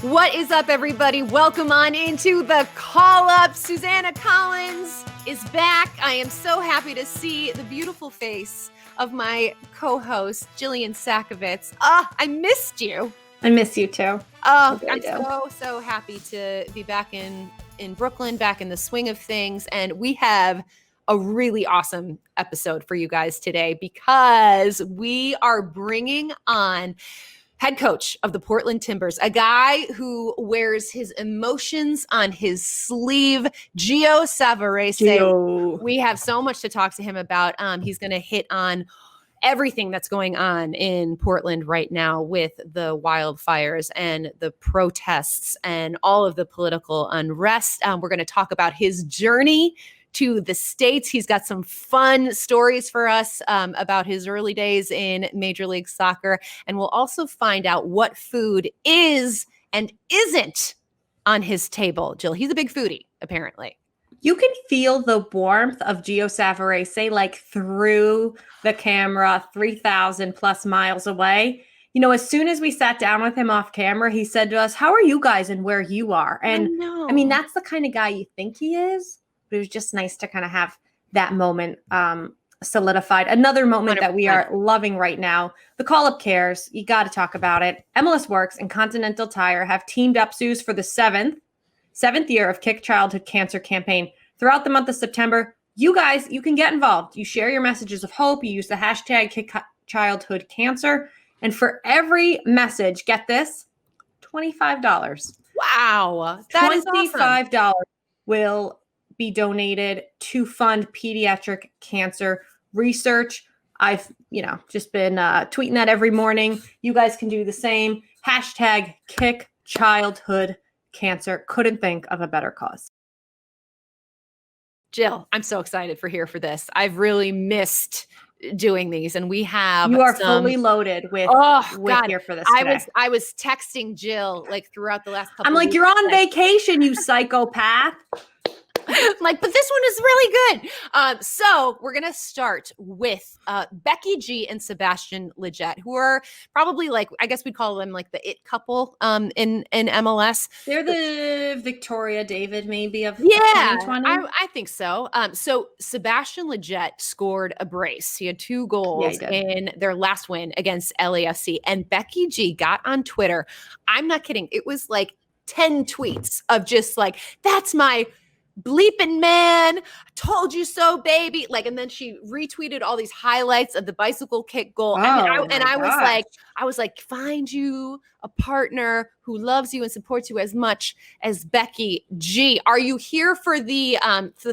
What is up, everybody? Welcome on into the Call Up. Susanna Collins is back. I am so happy to see the beautiful face of my co-host, Jillian Sakovitz. I missed you. I miss you too. I'm so happy to be back in Brooklyn, back in the swing of things. And we have a really awesome episode for you guys today because we are bringing on head coach of the Portland Timbers, a guy who wears his emotions on his sleeve, Gio Savarese. Gio. We have so much to talk to him about. He's going to hit on everything that's going on in Portland right now with the wildfires and the protests and all of the political unrest. We're going to talk about his journey to the States. He's got some fun stories for us about his early days in Major League Soccer. And we'll also find out what food is and isn't on his table. Jill, he's a big foodie, apparently. You can feel the warmth of Gio Savarese like through the camera 3,000 plus miles away. You know, as soon as we sat down with him off camera, he said to us, "How are you guys and where you are?" And I mean, that's the kind of guy you think he is. But it was just nice to kind of have that moment solidified. Another moment 100%. That we are loving right now. The call-up cares. You got to talk about it. MLS Works and Continental Tire have teamed up, Suze, for the seventh year of Kick Childhood Cancer campaign. Throughout the month of September, you guys, you can get involved. You share your messages of hope. You use the hashtag Kick Childhood Cancer. And for every message, get this, $25. Wow. That is awesome. $25 will be donated to fund pediatric cancer research. I've, just been tweeting that every morning. You guys can do the same. Hashtag Kick Childhood Cancer. Couldn't think of a better cause. Jill, I'm so excited for this. I've really missed doing these, and we have fully loaded with here for this today. I was texting Jill like throughout the last couple I'm like, weeks, you're on vacation, you psychopath. Like, but this one is really good. So we're going to start with Becky G and Sebastian Lletget, who are probably like, I guess we'd call them like the it couple in MLS. They're the Victoria David maybe of 2020. I think so. So Sebastian Lletget scored a brace. He had 2 goals in their last win against LAFC. And Becky G got on Twitter. I'm not kidding. It was like 10 tweets of just like, that's my bleeping man, told you so, baby. Like, and then she retweeted all these highlights of the bicycle kick goal. I was like, find you a partner who loves you and supports you as much as Becky G. Are you here for the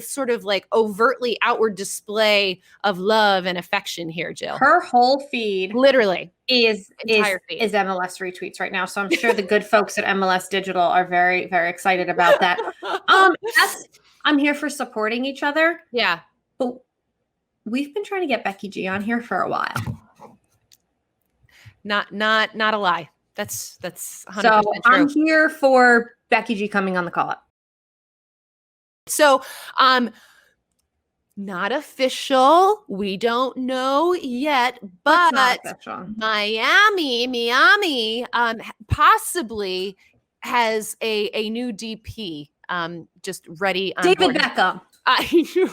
sort of like overtly outward display of love and affection here, Jill? Her whole feed literally is MLS retweets right now. So I'm sure the good folks at MLS Digital are very, very excited about that. I'm here for supporting each other. Yeah. But we've been trying to get Becky G on here for a while. Not a lie. That's 100% so true. I'm here for Becky G coming on the call up. So, not official. We don't know yet, but Miami, possibly has a new DP, just ready on David board. Beckham.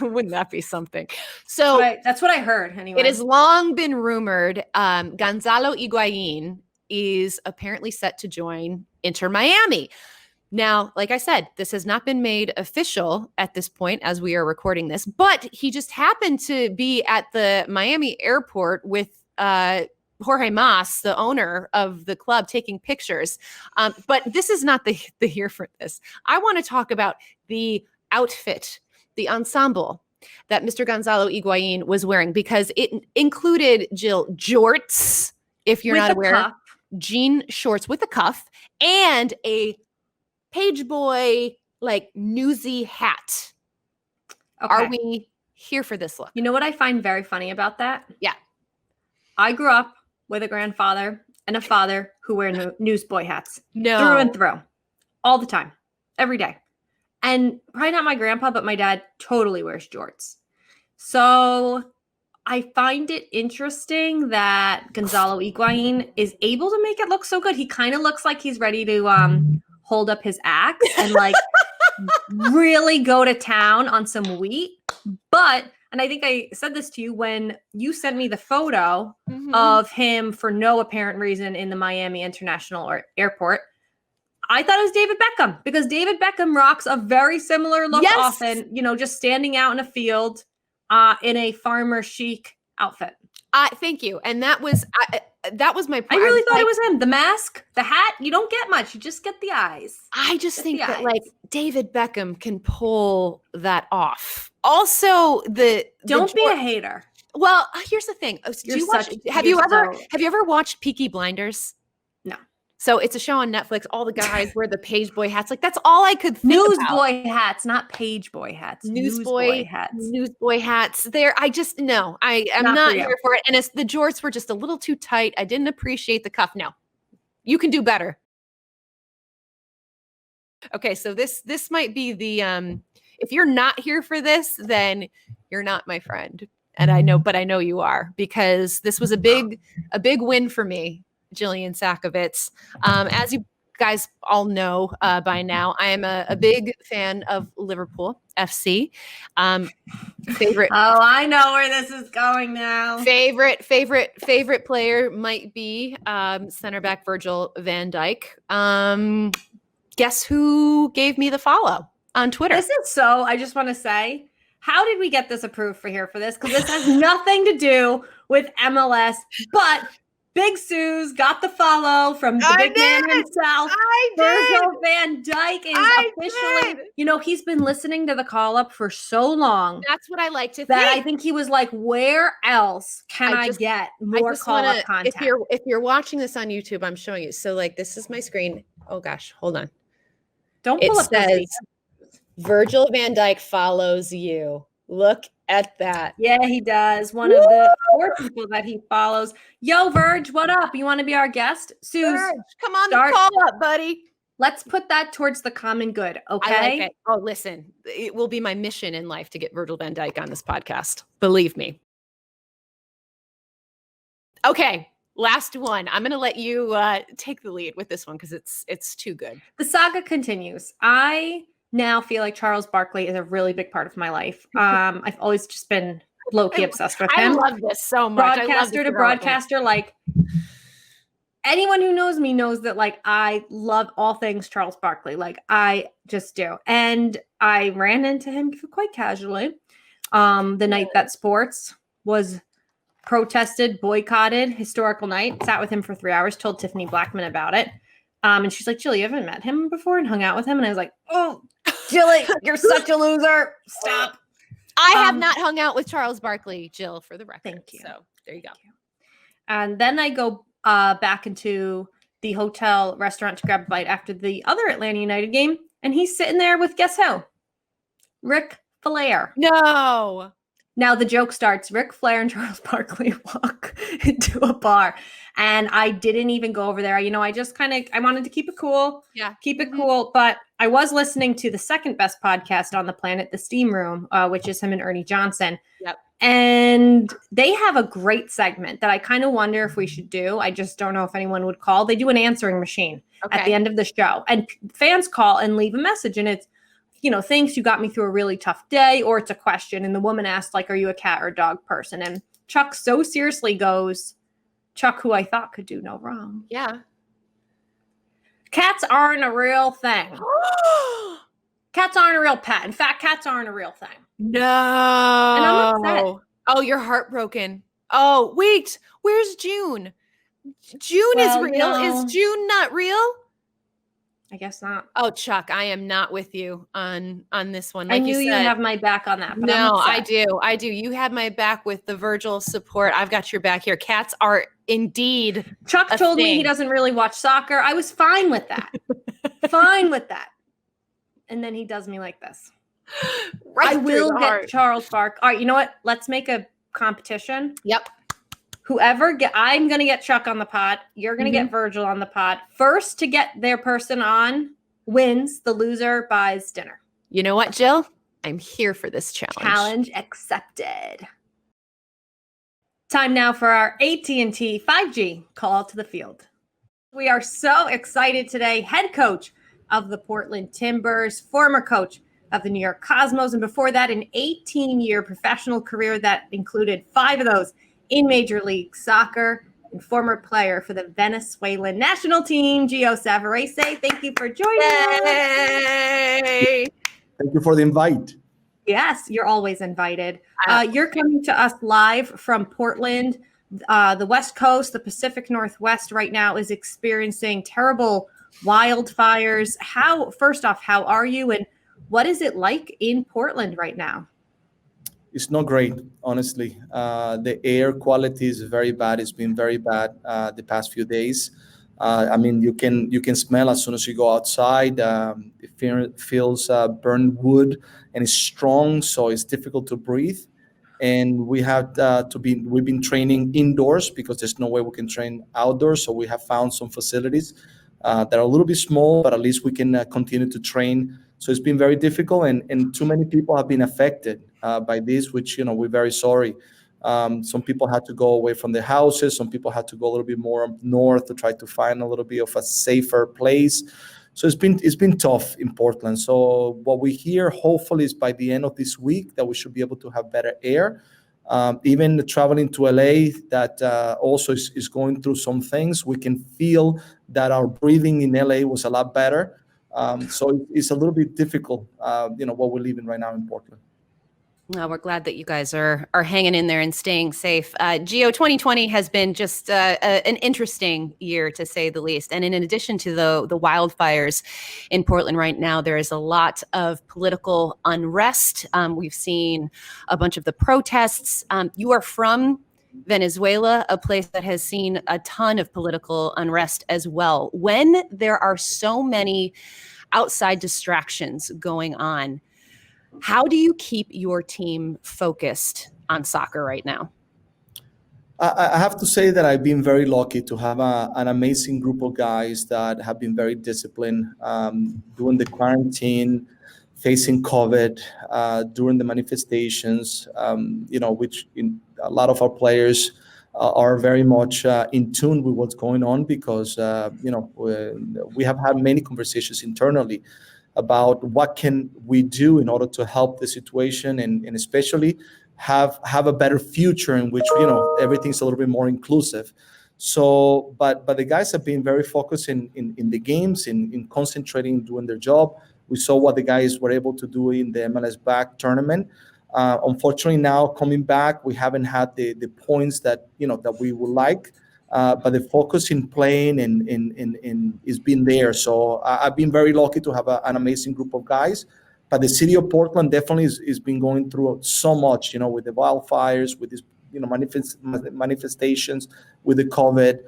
Wouldn't that be something? So that's what I heard anyway. It has long been rumored Gonzalo Higuain is apparently set to join Inter Miami. Now, like I said, this has not been made official at this point as we are recording this, but he just happened to be at the Miami airport with Jorge Mas, the owner of the club, taking pictures. But this is not the here for this. I want to talk about the outfit, the ensemble that Mr. Gonzalo Higuain was wearing, because it included, Jill, jorts, if you're not aware, jean shorts with a cuff, and a page boy, like, newsy hat. Okay. Are we here for this look? You know what I find very funny about that? Yeah. I grew up with a grandfather and a father who wear newsboy hats. No. Through and through. All the time. Every day. And probably not my grandpa, but my dad totally wears jorts. So I find it interesting that Gonzalo Higuain is able to make it look so good. He kind of looks like he's ready to hold up his axe and like really go to town on some wheat. But, and I think I said this to you when you sent me the photo of him for no apparent reason in the Miami International Airport. I thought it was David Beckham because David Beckham rocks a very similar look often, you know, just standing out in a field in a farmer chic outfit. Thank you. And that was my point. I really thought it was him. The mask, the hat, you don't get much. You just get the eyes. I just think that like David Beckham can pull that off. Also, don't be a hater. Well, here's the thing. Have you ever watched Peaky Blinders? No. So it's a show on Netflix. All the guys wear the page boy hats. Like that's all I could think about. Newsboy hats, not page boy hats. Newsboy hats. Newsboy hats. I'm not here for it. And the jorts were just a little too tight. I didn't appreciate the cuff. No, you can do better. Okay, so this might be the if you're not here for this, then you're not my friend. And I know you are, because this was a big win for me, Jillian Sakovitz. As you guys all know by now, I am a big fan of Liverpool FC. Favorite. Oh, I know where this is going now. Favorite player might be center back Virgil van Dijk. Guess who gave me the follow on Twitter? I just want to say, how did we get this approved for this? Because this has nothing to do with MLS, but Big Sue's got the follow from the big man himself. Virgil van Dijk is officially, you know, he's been listening to the call up for so long. That's what I like to think. That I think he was like, where else can I get more call up content? If you're watching this on YouTube, I'm showing you. So like, this is my screen. Oh gosh, hold on. Don't pull up says Virgil van Dijk follows you. Look at that. Yeah, he does. One of the 4 people that he follows. Yo, Virg, what up? You want to be our guest? Suze, come on, the call up, buddy. Let's put that towards the common good, okay? I like it. Oh, listen, it will be my mission in life to get Virgil van Dijk on this podcast. Believe me. Okay, last one. I'm going to let you take the lead with this one because it's too good. The saga continues. I now feel like Charles Barkley is a really big part of my life. I've always just been low-key obsessed with him. I love this so much. Broadcaster to broadcaster, like anyone who knows me knows that like I love all things Charles Barkley. Like I just do. And I ran into him quite casually the night that sports was protested, boycotted, historical night. Sat with him for 3 hours, told Tiffany Blackman about it. And she's like, Jill, you haven't met him before and hung out with him? And I was like, oh, Jilly, you're such a loser. Stop. I have not hung out with Charles Barkley, Jill, for the record. Thank you. So there you go. And then I go back into the hotel restaurant to grab a bite after the other Atlanta United game. And he's sitting there with guess who? Ric Flair. No. Now the joke starts. Ric Flair and Charles Barkley walk into a bar. And I didn't even go over there. You know, I just I wanted to keep it cool. Yeah. Keep it cool. But I was listening to the second best podcast on the planet, The Steam Room, which is him and Ernie Johnson. Yep. And they have a great segment that I kind of wonder if we should do. I just don't know if anyone would call. They do an answering machine at the end of the show. And fans call and leave a message. And it's, you know, thanks, you got me through a really tough day, or it's a question. And the woman asked, like, are you a cat or dog person? And Chuck so seriously goes, Chuck, who I thought could do no wrong. Yeah. Cats aren't a real thing. Cats aren't a real pet. In fact, cats aren't a real thing. No. And I'm upset. Oh, you're heartbroken. Oh, wait. Where's June? June is real. No. Is June not real? I guess not. Oh, Chuck, I am not with you on this one. Like I knew you have my back on that. But no, I do. You have my back with the Virgil support. I've got your back here. Cats are indeed. Chuck told me he doesn't really watch soccer. I was fine with that. Fine with that. And then he does me like this. Right, I will get Charles Barkley. All right, you know what? Let's make a competition. Yep. I'm going to get Chuck on the pod. You're going to get Virgil on the pod. First to get their person on wins. The loser buys dinner. You know what, Jill? I'm here for this challenge. Challenge accepted. Time now for our AT&T 5G call to the field. We are so excited today. Head coach of the Portland Timbers, former coach of the New York Cosmos, and before that, an 18-year professional career that included 5 of those in Major League Soccer, and former player for the Venezuelan national team, Gio Savarese. Thank you for joining us. Thank you for the invite. Yes, you're always invited. You're coming to us live from Portland. The West Coast, the Pacific Northwest right now is experiencing terrible wildfires. First off, how are you, and what is it like in Portland right now? It's not great, honestly. The air quality is very bad. It's been very bad the past few days. I mean, you can smell as soon as you go outside. It feels burned wood, and it's strong, so it's difficult to breathe. And we've been training indoors because there's no way we can train outdoors. So we have found some facilities that are a little bit small, but at least we can continue to train. So it's been very difficult, and too many people have been affected by this, which, we're very sorry. Some people had to go away from their houses. Some people had to go a little bit more north to try to find a little bit of a safer place. So it's been tough in Portland. So what we hear, hopefully, is by the end of this week that we should be able to have better air. Even traveling to LA, that also is going through some things. We can feel that our breathing in LA was a lot better. So it's a little bit difficult, what we're living right now in Portland. Well, we're glad that you guys are hanging in there and staying safe. Gio, 2020 has been just an interesting year, to say the least. And in addition to the wildfires in Portland right now, there is a lot of political unrest. We've seen a bunch of the protests. You are from Venezuela, a place that has seen a ton of political unrest as well. When there are so many outside distractions going on, how do you keep your team focused on soccer right now? I have to say that I've been very lucky to have an amazing group of guys that have been very disciplined during the quarantine, facing COVID, during the manifestations, which a lot of our players are very much in tune with what's going on because, we have had many conversations internally about what can we do in order to help the situation and especially have a better future in which, everything's a little bit more inclusive. So, but the guys have been very focused in the games, in concentrating, doing their job. We saw what the guys were able to do in the MLS Back tournament. Unfortunately, now coming back, we haven't had the points that we would like. But the focus in playing and is been there. So I've been very lucky to have an amazing group of guys. But the city of Portland definitely is been going through so much, with the wildfires, with this, manifestations, with the COVID.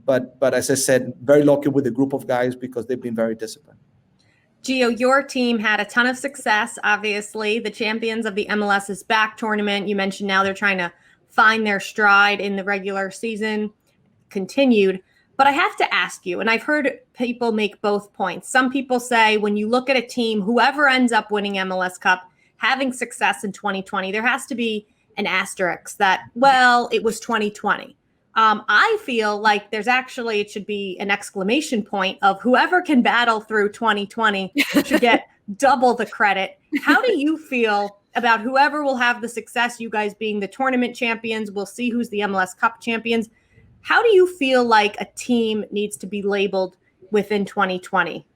But as I said, very lucky with the group of guys because they've been very disciplined. Gio, your team had a ton of success, obviously. The champions of the MLS's Back tournament. You mentioned now they're trying to find their stride in the regular season, continued. But I have to ask you, and I've heard people make both points. Some people say when you look at a team, whoever ends up winning MLS Cup, having success in 2020, there has to be an asterisk that, well, it was 2020. I feel like it should be an exclamation point of whoever can battle through 2020 should get double the credit. How do you feel about whoever will have the success, you guys being the tournament champions? We'll see who's the MLS Cup champions. How do you feel like a team needs to be labeled within 2020?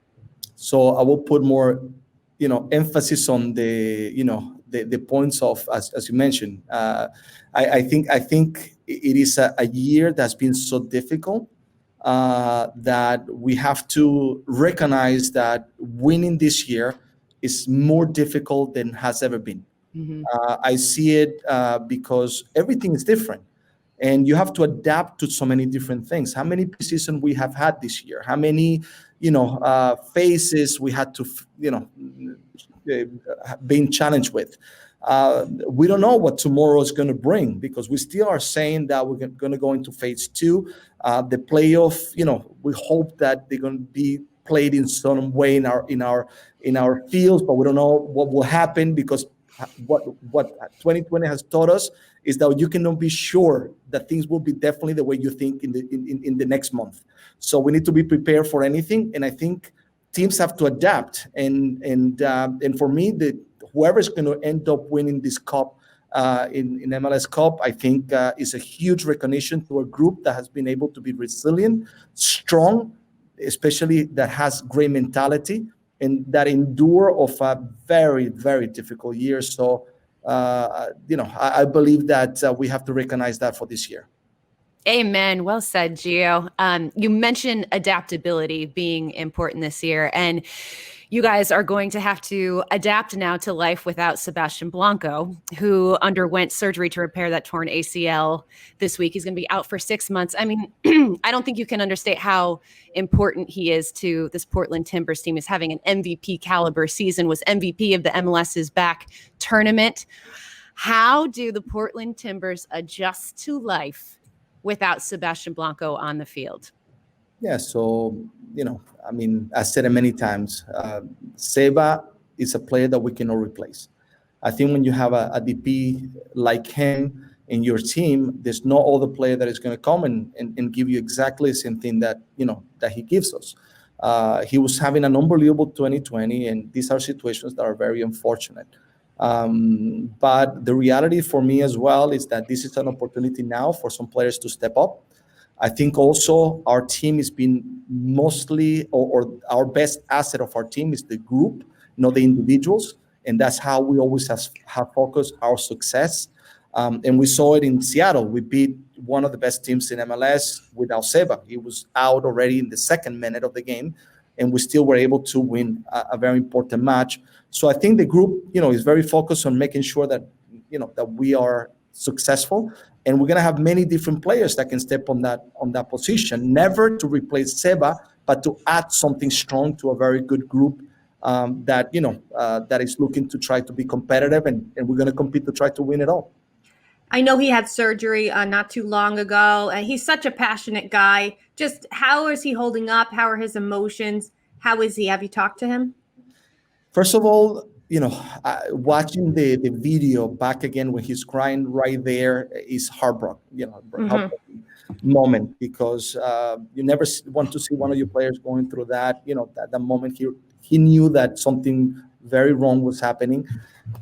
So I will put more, emphasis on the points of, as you mentioned. I think it is a year that's been so difficult that we have to recognize that winning this year is more difficult than has ever been. Mm-hmm. I see it because everything is different. And you have to adapt to so many different things. How many preseason we have had this year? How many, phases we had to, being challenged with? We don't know what tomorrow is going to bring because we still are saying that we're going to go into phase 2. The playoff, we hope that they're going to be played in some way in our fields, but we don't know what will happen because what 2020 has taught us is that you cannot be sure that things will be definitely the way you think in the next month. So we need to be prepared for anything. And I think teams have to adapt, and for me, whoever is going to end up winning this cup in MLS Cup, I think is a huge recognition to a group that has been able to be resilient, strong, especially that has great mentality and that endure of a very, very difficult year. So, I believe that we have to recognize that for this year. Amen. Well said, Gio. You mentioned adaptability being important this year, and you guys are going to have to adapt now to life without Sebastian Blanco, who underwent surgery to repair that torn ACL this week. He's going to be out for 6 months. I mean, I don't think you can understate how important he is to this Portland Timbers team. Is having an MVP caliber season, was MVP of the MLS's back tournament. How do the Portland Timbers adjust to life without Sebastian Blanco on the field? Yeah, so, I mean, I said it many times, Seba is a player that we cannot replace. I think when you have a DP like him in your team, there's no other player that is going to come and give you exactly the same thing that he gives us. He was having an unbelievable 2020, and these are situations that are very unfortunate. But the reality for me as well is that this is an opportunity now for some players to step up. I think also our team has been mostly, or our best asset of our team is the group, not the individuals. And that's how we always have focused our success. And we saw it in Seattle. We beat one of the best teams in MLS without Seba. He was out already in the second minute of the game, and we still were able to win a very important match. So I think the group, is very focused on making sure that, that we are successful. And we're going to have many different players that can step on that position, never to replace Seba, but to add something strong to a very good group that is looking to try to be competitive, and we're going to compete to try to win it all. I know he had surgery not too long ago, and he's such a passionate guy. Just how is he holding up? How are his emotions? How is he? Have you talked to him? First of all, watching the video back again when he's crying right there is heartbroken, heartbroken moment, because you never want to see one of your players going through that. That moment he knew that something very wrong was happening,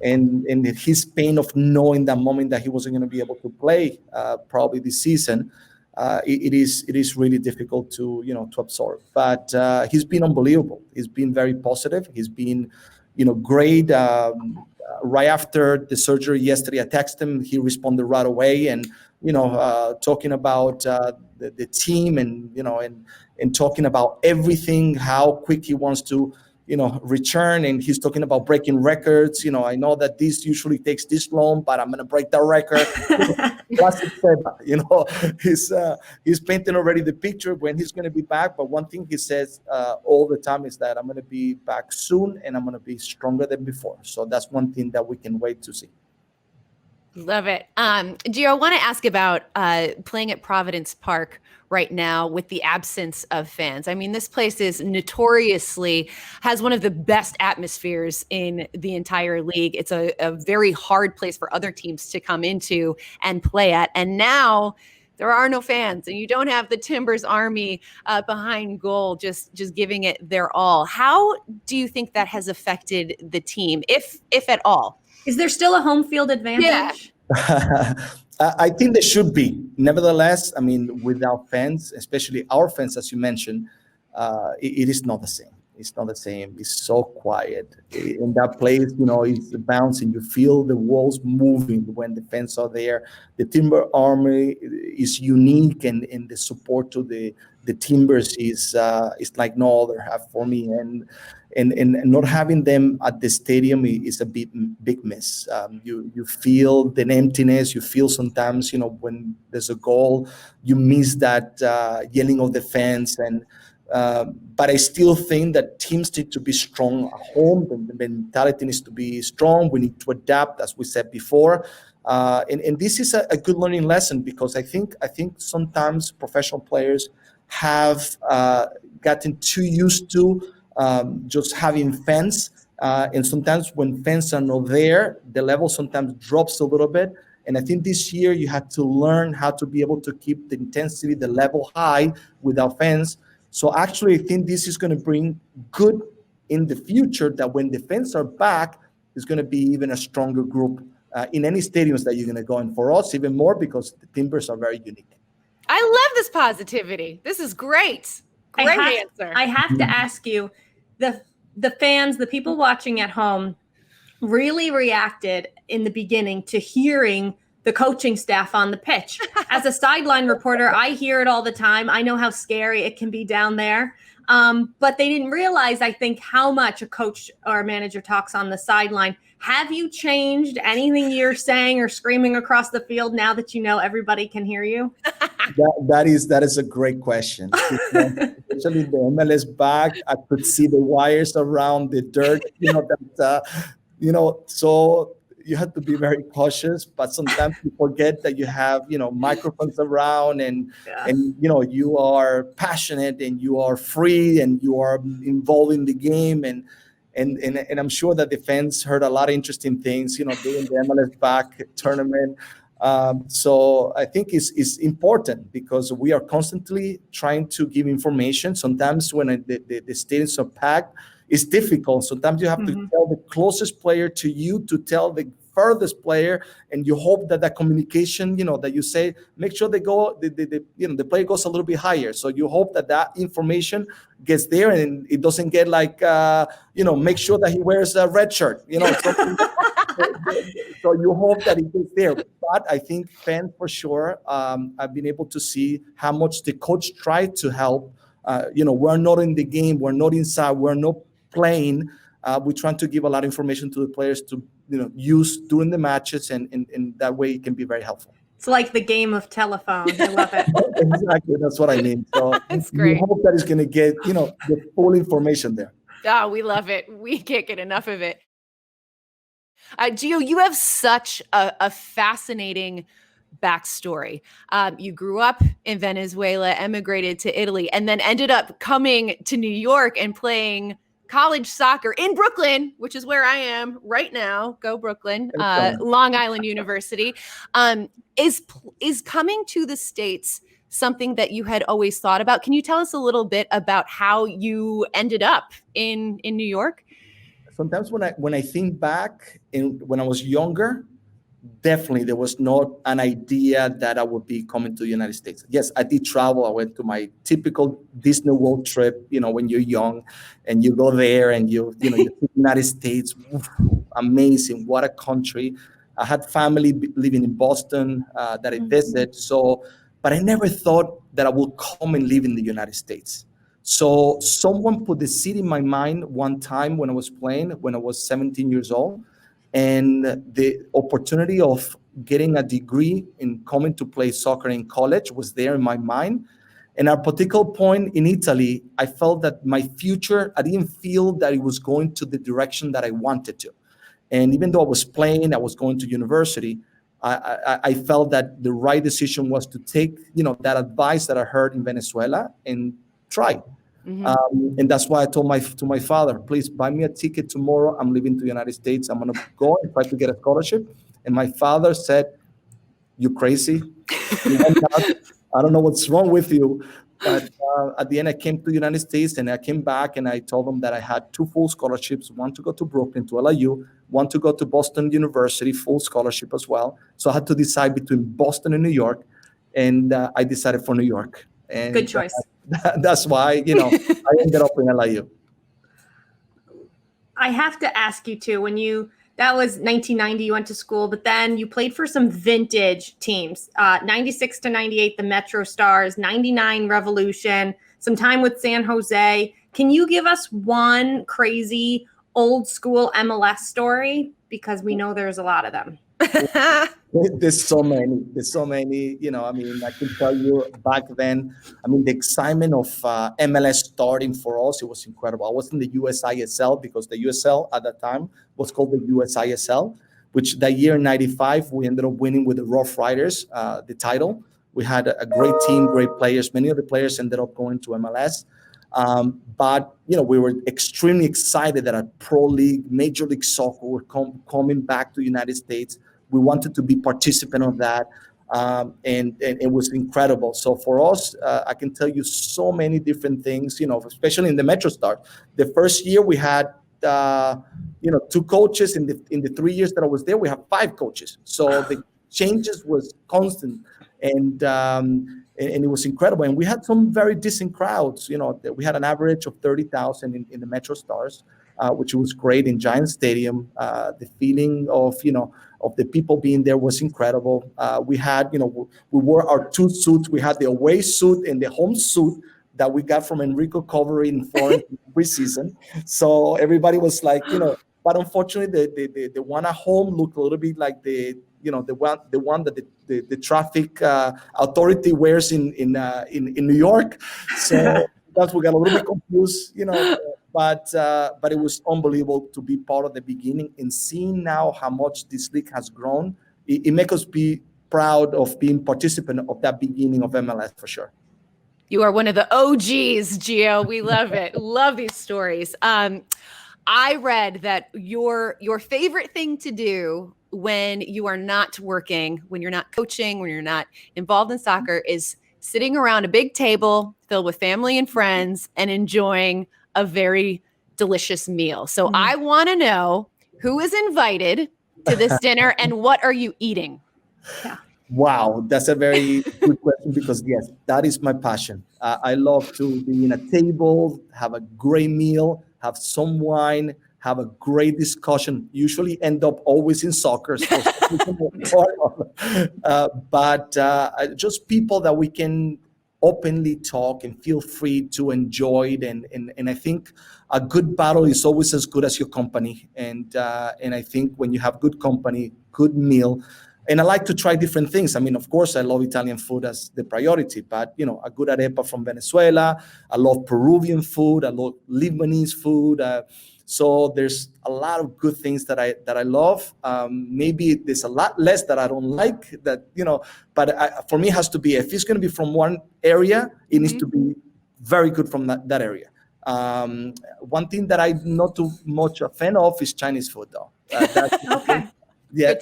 and his pain of knowing that moment that he wasn't going to be able to play probably this season. It is really difficult to absorb. But he's been unbelievable. He's been very positive. He's been great. Right after the surgery yesterday, I texted him. He responded right away, and talking about the team, and talking about everything, how quick he wants to return, and he's talking about breaking records. I know that this usually takes this long, but I'm going to break that record. He's painting already the picture when he's going to be back. But one thing he says all the time is that I'm going to be back soon, and I'm going to be stronger than before. So that's one thing that we can wait to see. Love it. Gio, I want to ask about playing at Providence Park right now with the absence of fans. I mean, this place is notoriously has one of the best atmospheres in the entire league. It's a very hard place for other teams to come into and play at. And now there are no fans, and you don't have the Timbers Army behind goal, just giving it their all. How do you think that has affected the team, if at all? Is there still a home field advantage? Yeah. I think there should be. Nevertheless, I mean, without fans, especially our fans, as you mentioned, it is not the same. It's not the same. It's so quiet. In that place, it's bouncing. You feel the walls moving when the fans are there. The Timber Army is unique, and the support to the Timbers is like no other for me. And not having them at the stadium is a big miss. You feel the emptiness. You feel sometimes, when there's a goal, you miss that yelling of the fans. But I still think that teams need to be strong at home. The mentality needs to be strong. We need to adapt, as we said before. And this is a good learning lesson, because I think sometimes professional players have gotten too used to just having fans, and sometimes when fans are not there, the level sometimes drops a little bit. And I think this year you had to learn how to be able to keep the intensity, the level high without fans. So actually, I think this is going to bring good in the future that when the fans are back, it's going to be even a stronger group in any stadiums that you're going to go in. For us, even more because the Timbers are very unique. I love this positivity. This is great. Great answer. I have to ask you, the fans, the people watching at home, really reacted in the beginning to hearing the coaching staff on the pitch. As a sideline reporter, I hear it all the time. I know how scary it can be down there. But they didn't realize, I think, how much a coach or a manager talks on the sideline. Have you changed anything you're saying or screaming across the field now that you know everybody can hear you? That is a great question. Especially the MLS back, I could see the wires around the dirt. So you have to be very cautious. But sometimes you forget that you have microphones around, and you are passionate and you are free and you are involved in the game, and I'm sure that the fans heard a lot of interesting things during the MLS back tournament. So I think it's important because we are constantly trying to give information. Sometimes when the stadiums are packed, it's difficult. Sometimes you have to tell the closest player to you to tell the furthest player, and you hope that communication, that you say, make sure the player goes a little bit higher. So you hope that information gets there, and it doesn't get like, make sure that he wears a red shirt, So you hope that it gets there. But I think fans for sure, I've been able to see how much the coach tried to help. We're not in the game, we're not inside, we're not playing. We're trying to give a lot of information to the players to use during the matches, and that way it can be very helpful. It's like the game of telephone. I love it. Exactly, that's what I mean. So That's great. We hope that it's going to get the full information there. Oh, we love it. We can't get enough of it. Gio, you have such a fascinating backstory. You grew up in Venezuela, emigrated to Italy, and then ended up coming to New York and playing college soccer in Brooklyn, which is where I am right now. Go Brooklyn, Long Island University. Is coming to the States something that you had always thought about? Can you tell us a little bit about how you ended up in New York? Sometimes when I think back, when I was younger, definitely there was not an idea that I would be coming to the United States. Yes, I did travel. I went to my typical Disney World trip, when you're young and you go there and you see the United States. Amazing. What a country. I had family living in Boston that I visited. But I never thought that I would come and live in the United States. So someone put the seed in my mind one time when I was playing, when I was 17 years old. And the opportunity of getting a degree in coming to play soccer in college was there in my mind. And at a particular point in Italy, I felt that my future, I didn't feel that it was going to the direction that I wanted to. And even though I was playing, I was going to university, I felt that the right decision was to take, that advice that I heard in Venezuela and try. And that's why I told my father, please buy me a ticket tomorrow. I'm leaving to the United States. I'm going to go and try to get a scholarship. And my father said, you crazy? I don't know what's wrong with you. But at the end, I came to the United States and I came back and I told them that I had 2 full scholarships, one to go to Brooklyn, to LIU, one to go to Boston University, full scholarship as well. So I had to decide between Boston and New York. And I decided for New York. And good choice. That's why, I ended up in LIU. I have to ask you too, that was 1990, you went to school, but then you played for some vintage teams, 96 to 98, the Metro Stars, 99 Revolution, some time with San Jose. Can you give us one crazy old school MLS story? Because we know there's a lot of them. There's so many, I can tell you back then, the excitement of MLS starting for us, it was incredible. I was in the USISL because the USL at that time was called the USISL, which that year in 95, we ended up winning with the Rough Riders, the title. We had a great team, great players. Many of the players ended up going to MLS. But, we were extremely excited that a pro league, Major League Soccer were coming back to the United States. We wanted to be participant of that. and it was incredible. So for us, I can tell you so many different things, especially in the MetroStar. The first year we had, 2 coaches. In the 3 years that I was there, we have 5 coaches. So the changes was constant, and it was incredible. And we had some very decent crowds. We had an average of 30,000 in the Metro Stars, which was great in Giant Stadium. The feeling of the people being there was incredible. We had, we wore our 2 suits. We had the away suit and the home suit that we got from Enrico Coveri in Florence preseason. So everybody was like, but unfortunately, the one at home looked a little bit like the one that the traffic authority wears in New York. So that's we got a little bit confused, but it was unbelievable to be part of the beginning and seeing now how much this league has grown. It makes us be proud of being participant of that beginning of MLS for sure. You are one of the OGs, Gio. We love it. Love these stories. I read that your favorite thing to do when you are not working, when you're not coaching, when you're not involved in soccer, is sitting around a big table filled with family and friends and enjoying a very delicious meal. So I want to know who is invited to this dinner and what are you eating? Yeah. Wow, that's a very good question because, yes, that is my passion. I love to be in a table, have a great meal, have some wine, have a great discussion, usually end up always in soccer. But just people that we can openly talk and feel free to enjoy it. And I think a good battle is always as good as your company. And I think when you have good company, good meal, and I like to try different things. I mean, of course, I love Italian food as the priority, but, a good arepa from Venezuela. I love Peruvian food. I love Lebanese food. So there's a lot of good things that I love. Maybe there's a lot less that I don't like that, but for me, it has to be, if it's going to be from one area, it needs to be very good from that area. One thing that I'm not too much a fan of is Chinese food, though. Okay. Yeah,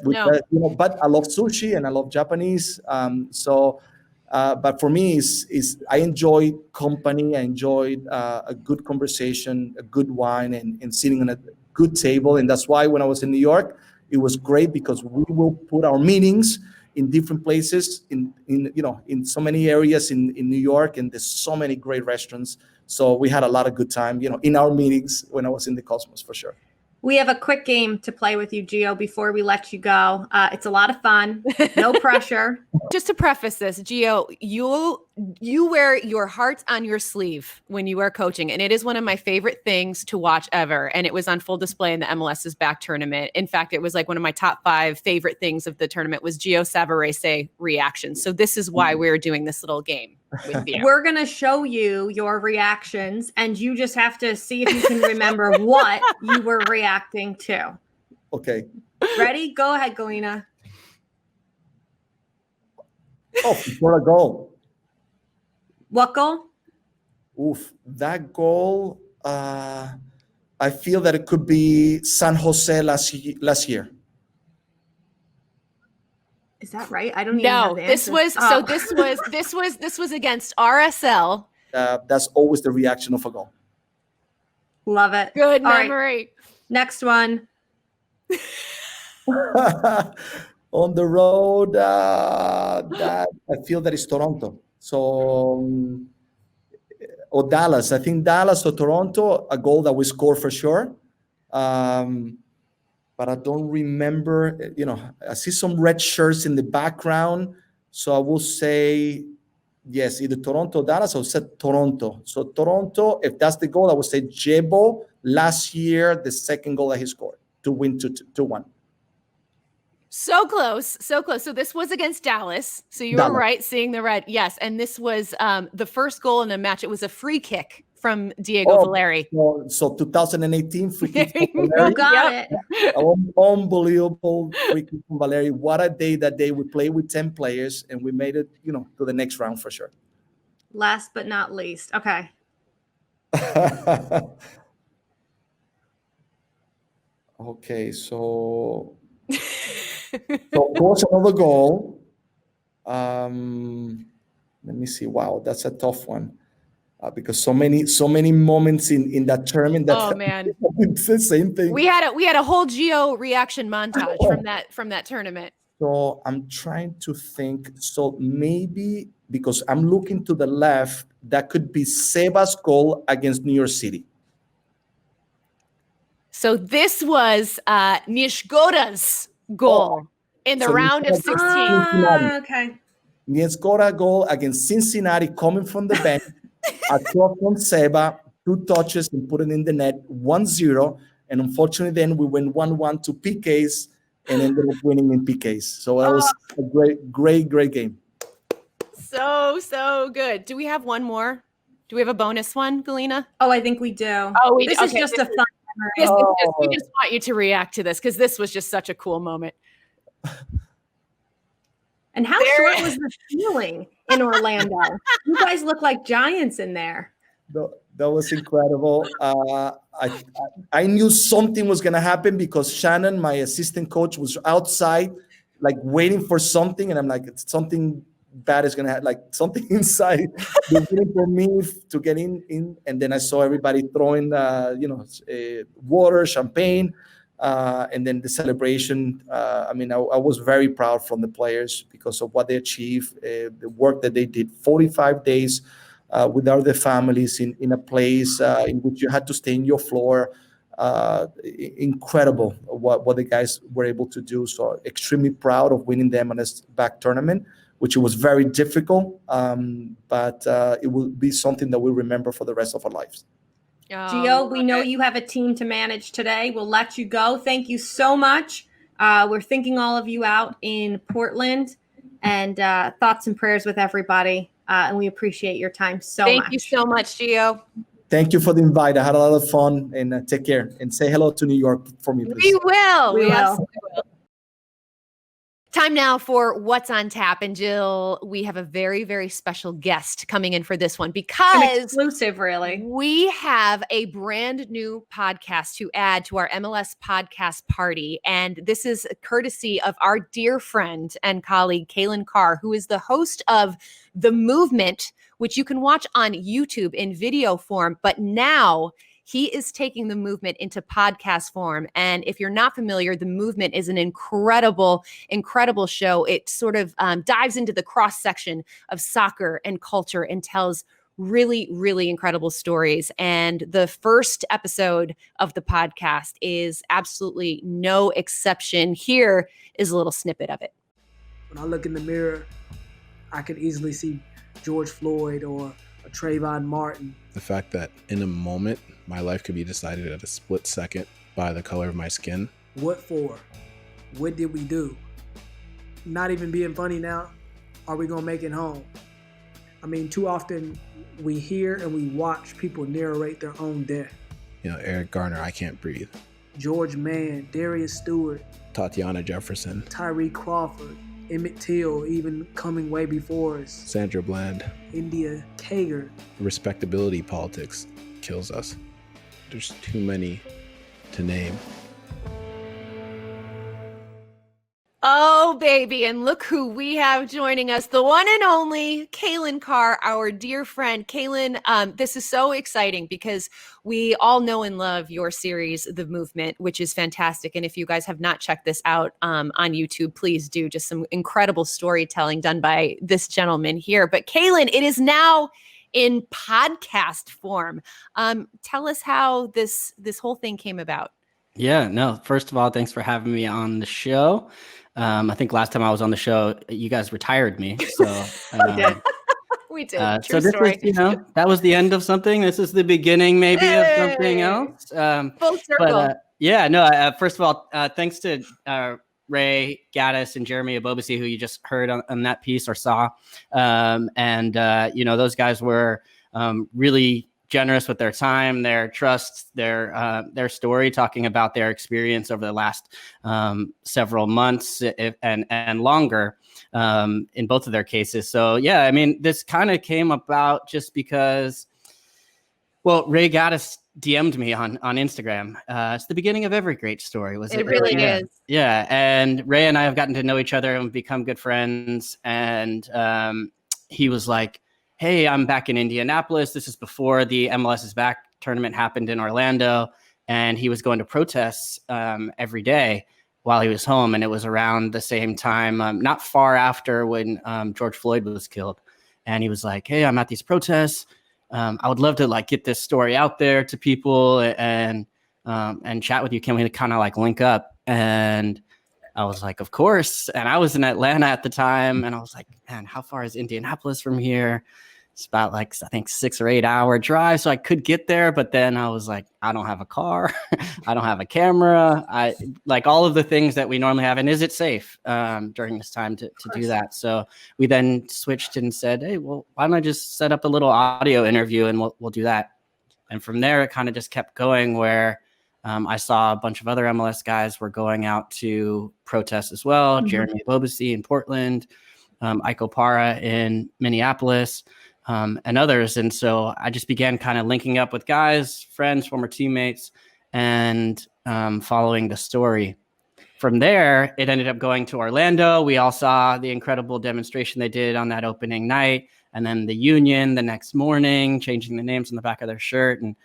but I love sushi and I love Japanese. But for me, is I enjoy company. I enjoy a good conversation, a good wine, and sitting on a good table. And that's why when I was in New York, it was great because we will put our meetings in different places in so many areas in New York, and there's so many great restaurants. So we had a lot of good time, in our meetings when I was in the Cosmos for sure. We have a quick game to play with you, Gio, before we let you go. It's a lot of fun. No pressure. Just to preface this, Gio, you wear your heart on your sleeve when you are coaching, and it is one of my favorite things to watch ever. And it was on full display in the MLS's back tournament. In fact, it was like one of my top 5 favorite things of the tournament was Gio Savarese reactions. So this is why we're doing this little game with you. We're going to show you your reactions, and you just have to see if you can remember what you were reacting to. Okay. Ready? Go ahead, Galina. Oh, for a goal. What goal? Oof, that goal, I feel that it could be San Jose last year. Is that right? I don't even know. This was against RSL. That's always the reaction of a goal. Love it. Good All memory. Right. Next one. On the road, that I feel that is Toronto. So, or Dallas. I think Dallas or Toronto, a goal that we score for sure. But I don't remember, I see some red shirts in the background. So I will say, yes, either Toronto or Dallas. I would say Toronto. So Toronto, if that's the goal, I would say Jebo last year, the second goal that he scored to win 2-1. So close, so close. So this was against Dallas. So you were right, seeing the red. Yes, and this was the first goal in a match. It was a free kick from Diego Valeri. So 2018 free kick from Valeri. You got it. Unbelievable free kick from Valeri. What a day that day. We played with 10 players and we made it, to the next round for sure. Last but not least. Okay. Okay, so of course another goal. Let me see. Wow, that's a tough one. Because so many moments in that tournament that Oh man, it's the same thing. we had a whole Gio reaction montage from that tournament. So I'm trying to think. So maybe because I'm looking to the left, that could be Seba's goal against New York City. So this was Nishgora's goal in the round of 16. Okay. Nishgora goal against Cincinnati coming from the bench. Across from Seba, 2 touches and put it in the net, 1-0. And unfortunately, then we went 1-1 to PKs and ended up winning in PKs. So that was a great game. So good. Do we have one more? Do we have a bonus one, Galina? Oh, I think we do. Oh, this is just a fun memory. We just want you to react to this because this was just such a cool moment. And how short was the ceiling in Orlando? You guys look like giants in there. That was incredible. I knew something was going to happen because Shannon, my assistant coach, was outside, like waiting for something. And I'm like, something bad is going to happen, like something inside. They're waiting for me to get in. And then I saw everybody throwing, water, champagne. And then the celebration, I was very proud from the players because of what they achieved, the work that they did, 45 days without their families in a place in which you had to stay in your floor. Incredible what the guys were able to do. So extremely proud of winning them on this back tournament, which was very difficult, but it will be something that we'll remember for the rest of our lives. Gio, we know you have a team to manage today. We'll let you go. Thank you so much. We're thinking all of you out in Portland, and thoughts and prayers with everybody. And we appreciate your time so much. Thank you so much, Gio. Thank you for the invite. I had a lot of fun, and take care. And say hello to New York for me, please. We will. We will. Absolutely will. Time now for What's on Tap. And Jill, we have a very, very special guest coming in for this one because an exclusive, really. We have a brand new podcast to add to our MLS podcast party. And this is courtesy of our dear friend and colleague, Calen Carr, who is the host of The Movement, which you can watch on YouTube in video form. But now he is taking The Movement into podcast form. And if you're not familiar, The Movement is an incredible show. It sort of dives into the cross section of soccer and culture and tells really, really incredible stories. And the first episode of the podcast is absolutely no exception. Here is a little snippet of it. When I look in the mirror, I could easily see George Floyd or a Trayvon Martin. The fact that in a moment, my life could be decided at a split second by the color of my skin. What for? What did we do? Not even being funny now. Are we gonna make it home? I mean, too often we hear and we watch people narrate their own death. Eric Garner, I Can't Breathe. George Mann, Darius Stewart, Tatiana Jefferson, Tyree Crawford, Emmett Till, even coming way before us. Sandra Bland, India Kager. Respectability politics kills us. There's too many to name. Oh, baby. And look who we have joining us, the one and only Calen Carr, our dear friend. Calen, this is so exciting because we all know and love your series, The Movement, which is fantastic. And if you guys have not checked this out on YouTube, please do. Just some incredible storytelling done by this gentleman here. But Calen, it is now in podcast form. Tell us how this whole thing came about. Yeah, no, first of all, thanks for having me on the show. I think last time I was on the show, you guys retired me. So we did. True so this story. was, that was the end of something. This is the beginning, maybe, of something else. Full circle. But first of all, thanks to Ray Gaddis and Jeremy Abobasi, who you just heard on that piece or saw. Those guys were really generous with their time, their trust, their story, talking about their experience over the last several months and longer in both of their cases. So, yeah, I mean, this kind of came about just because, well, Ray Gaddis DM'd me on Instagram. It's the beginning of every great story. It really is. Yeah. And Ray and I have gotten to know each other and become good friends. And he was like, hey, I'm back in Indianapolis. This is before the MLS is Back tournament happened in Orlando. And he was going to protests every day while he was home. And it was around the same time, not far after when George Floyd was killed. And he was like, hey, I'm at these protests. I would love to like get this story out there to people and chat with you. Can we kind of like link up? And I was like, of course. And I was in Atlanta at the time. And I was like, man, how far is Indianapolis from here? It's about like, I think 6 or 8 hour drive. So I could get there. But then I was like, I don't have a car. I don't have a camera. I like all of the things that we normally have. And is it safe during this time to do that? So we then switched and said, hey, well, why don't I just set up a little audio interview and we'll do that. And from there, it kind of just kept going where I saw a bunch of other MLS guys were going out to protest as well. Mm-hmm. Jeremy Bobasi in Portland, Ike Opara in Minneapolis. And others. And so I just began kind of linking up with guys, friends, former teammates, and following the story. From there, it ended up going to Orlando. We all saw the incredible demonstration they did on that opening night. And then the Union the next morning, changing the names on the back of their shirt and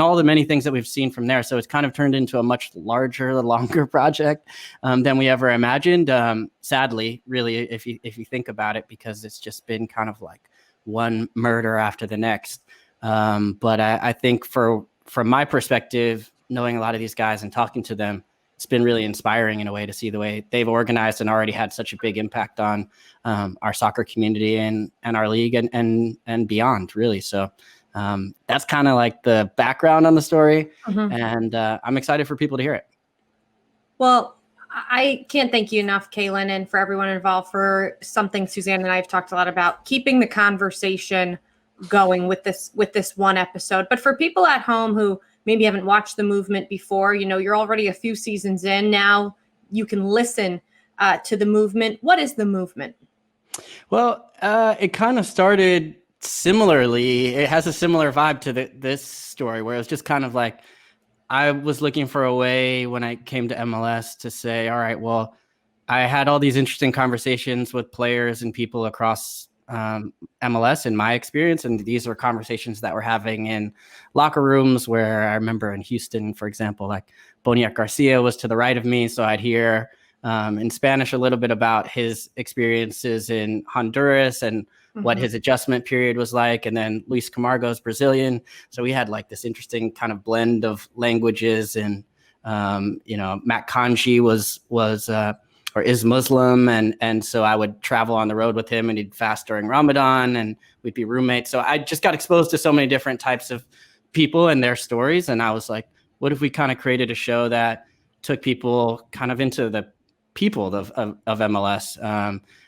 all the many things that we've seen from there. So it's kind of turned into a much larger, longer project than we ever imagined. Sadly, really, if you think about it, because it's just been kind of like one murder after the next. But I think from my perspective, knowing a lot of these guys and talking to them, it's been really inspiring in a way to see the way they've organized and already had such a big impact on our soccer community and our league and beyond, really. So that's kind of like the background on the story. Mm-hmm. And I'm excited for people to hear it. Well, I can't thank you enough, Calen, and for everyone involved for something Suzanne and I have talked a lot about, keeping the conversation going with this one episode. But for people at home who maybe haven't watched the movement before, you're already a few seasons in now, you can listen to the movement. What is the movement? Well, it kind of started similarly. It has a similar vibe to this story where it was just kind of like, I was looking for a way when I came to MLS to say, all right, well, I had all these interesting conversations with players and people across MLS in my experience. And these are conversations that we're having in locker rooms where I remember in Houston, for example, like Boniek Garcia was to the right of me. So I'd hear in Spanish a little bit about his experiences in Honduras and what his adjustment period was like. And then Luis Camargo's Brazilian. So we had like this interesting kind of blend of languages. And, Matt Kanji is Muslim. And so I would travel on the road with him and he'd fast during Ramadan and we'd be roommates. So I just got exposed to so many different types of people and their stories. And I was like, what if we kind of created a show that took people kind of into the people of MLS?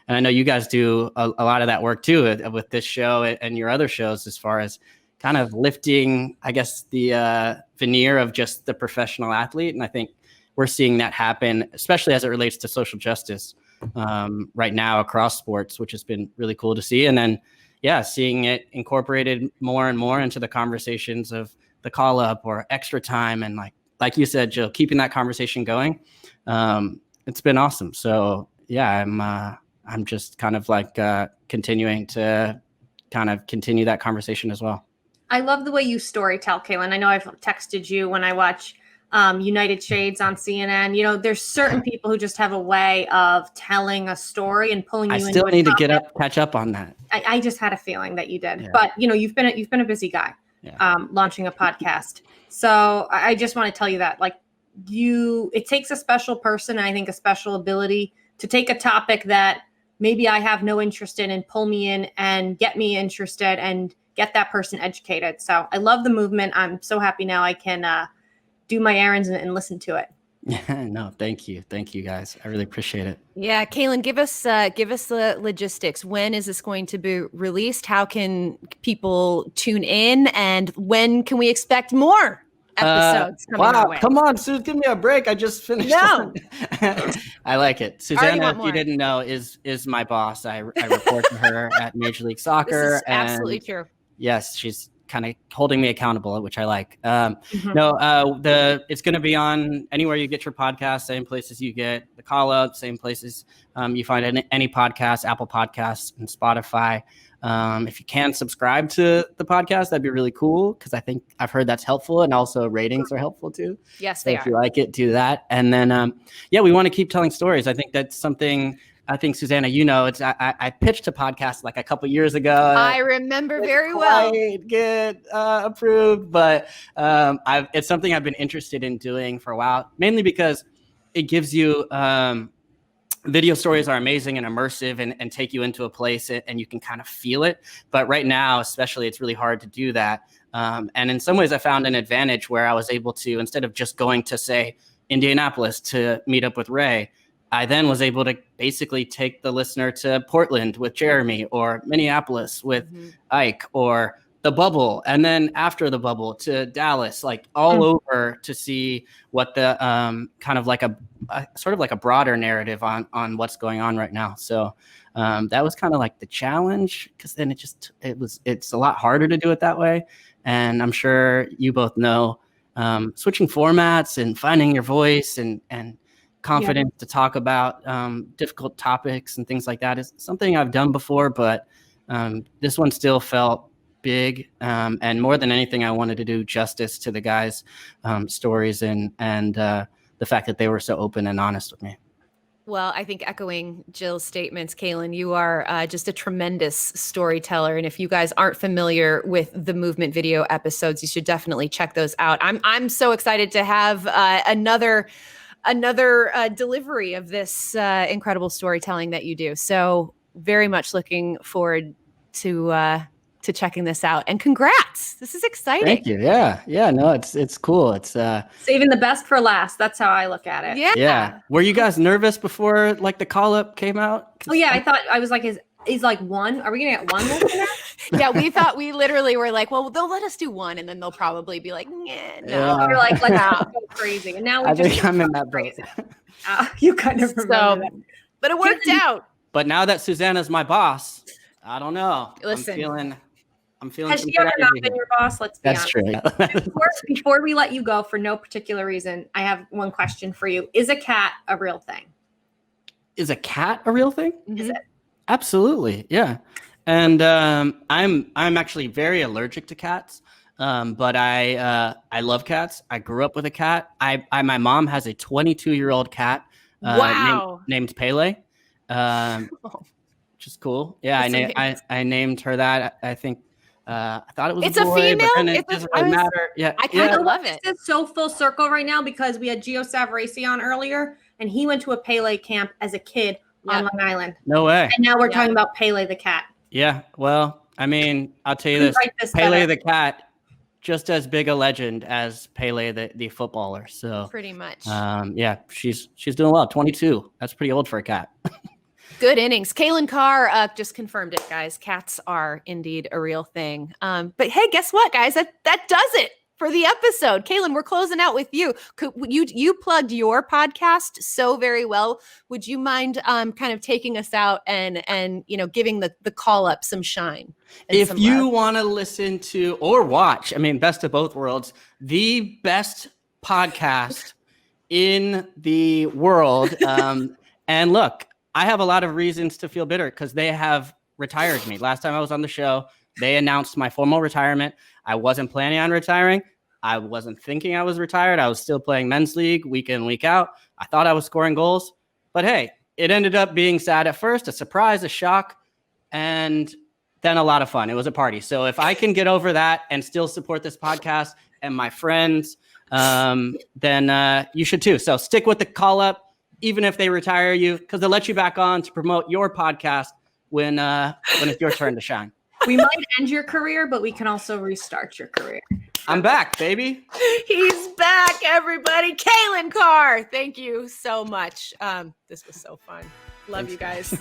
And I know you guys do a lot of that work too with this show and your other shows, as far as kind of lifting, I guess, the veneer of just the professional athlete. And I think we're seeing that happen, especially as it relates to social justice right now across sports, which has been really cool to see. And then, seeing it incorporated more and more into the conversations of the call up or extra time. And like you said, Jill, keeping that conversation going. It's been awesome. So I'm just kind of like continuing to kind of continue that conversation as well. I love the way you storytell, Calen. I know I've texted you when I watch United Shades on CNN. There's certain people who just have a way of telling a story and pulling you into it. I still need to catch up on that. I just had a feeling that you did. Yeah. But, you've been a busy guy launching a podcast. So I just want to tell you that, it takes a special person, and I think a special ability to take a topic that maybe I have no interest in and pull me in and get me interested and get that person educated. So I love the movement. I'm so happy now I can do my errands and listen to it. No, thank you. Thank you guys. I really appreciate it. Yeah. Calen, give us the logistics. When is this going to be released? How can people tune in? And when can we expect more episodes coming our way? Come on, Sue, give me a break. I just finished. No. I like it. Susanna, if you didn't know, is my boss. I report to her at Major League Soccer. This is absolutely true. Yes, she's kind of holding me accountable, which I like. Mhm. No, it's going to be on anywhere you get your podcast, same places you get the call up, same places you find any podcast, Apple Podcasts and Spotify. If you can subscribe to the podcast, that'd be really cool, because I think I've heard that's helpful, and also ratings are helpful too. Yes, So they if are. you like it, do that. And then, we want to keep telling stories. I think that's something. I think, Susanna, I pitched a podcast like a couple years ago. I remember very well. Get approved, but it's something I've been interested in doing for a while, mainly because it gives you video stories are amazing and immersive and take you into a place and you can kind of feel it. But right now, especially, it's really hard to do that. And in some ways, I found an advantage where I was able to, instead of just going to, say, Indianapolis to meet up with Ray, I then was able to basically take the listener to Portland with Jeremy, or Minneapolis with Ike, or the Bubble, and then after the Bubble to Dallas, like all over, to see what the kind of like a sort of like a broader narrative on what's going on right now. So that was kind of like the challenge, because then it's a lot harder to do it that way. And I'm sure you both know, switching formats and finding your voice and confidence to talk about difficult topics and things like that is something I've done before, but this one still felt big, and more than anything, I wanted to do justice to the guys' stories and the fact that they were so open and honest with me. Well, I think echoing Jill's statements, Calen, you are just a tremendous storyteller. And if you guys aren't familiar with the Movement video episodes, you should definitely check those out. I'm so excited to have another delivery of this incredible storytelling that you do. So very much looking forward to checking this out, and congrats. This is exciting. Thank you. Yeah. No, it's cool. It's Saving the best for last. That's how I look at it. Yeah. Were you guys nervous before like the call up came out? Oh yeah, I was like, he's like one. Are we gonna get one listener? Yeah, we literally were like, well, they'll let us do one, and then they'll probably be like, no. Yeah. We're like, let's go crazy. And now I think I'm in that boat. You kind of remember that. But it worked out. But now that Susanna's my boss, I don't know. Listen. I'm feeling Has some she ever good not energy been here. your boss? Let's be That's honest. true. Before we let you go, for no particular reason, I have one question for you. Is a cat a real thing? Is a cat a real thing? Is it? Absolutely, yeah. And I'm actually very allergic to cats, but I love cats. I grew up with a cat. My mom has a 22-year-old cat named Pele, which is cool. Yeah, I named her that. I think I thought it was It's a boy, a female. but then it doesn't really matter. Yeah, I kind of love it. It's so full circle right now, because we had Gio Savarese on earlier, and he went to a Pele camp as a kid on Long Island. No way. And now we're talking about Pele the cat. Yeah, well, I mean, I'll tell you Who this. write this Pele better? the cat, just as big a legend as Pele the footballer. So Pretty much. yeah, she's doing well. 22. That's pretty old for a cat. Good innings. Calen Carr just confirmed it, guys. Cats are indeed a real thing. But hey, guess what, guys? That does it for the episode. Calen, we're closing out with you. You plugged your podcast so very well. Would you mind kind of taking us out and giving the call up some shine? If you want to listen to or watch, I mean, best of both worlds, the best podcast in the world. And look, I have a lot of reasons to feel bitter because they have retired me. Last time I was on the show, they announced my formal retirement. I wasn't planning on retiring. I wasn't thinking I was retired. I was still playing men's league week in, week out. I thought I was scoring goals. But hey, it ended up being sad at first, a surprise, a shock, and then a lot of fun. It was a party. So if I can get over that and still support this podcast and my friends, then you should too. So stick with the call up, even if they retire you, because they'll let you back on to promote your podcast when it's your turn to shine. We might end your career, but we can also restart your career. I'm back, baby. He's back, everybody. Calen Carr, thank you so much. This was so fun. Love you guys.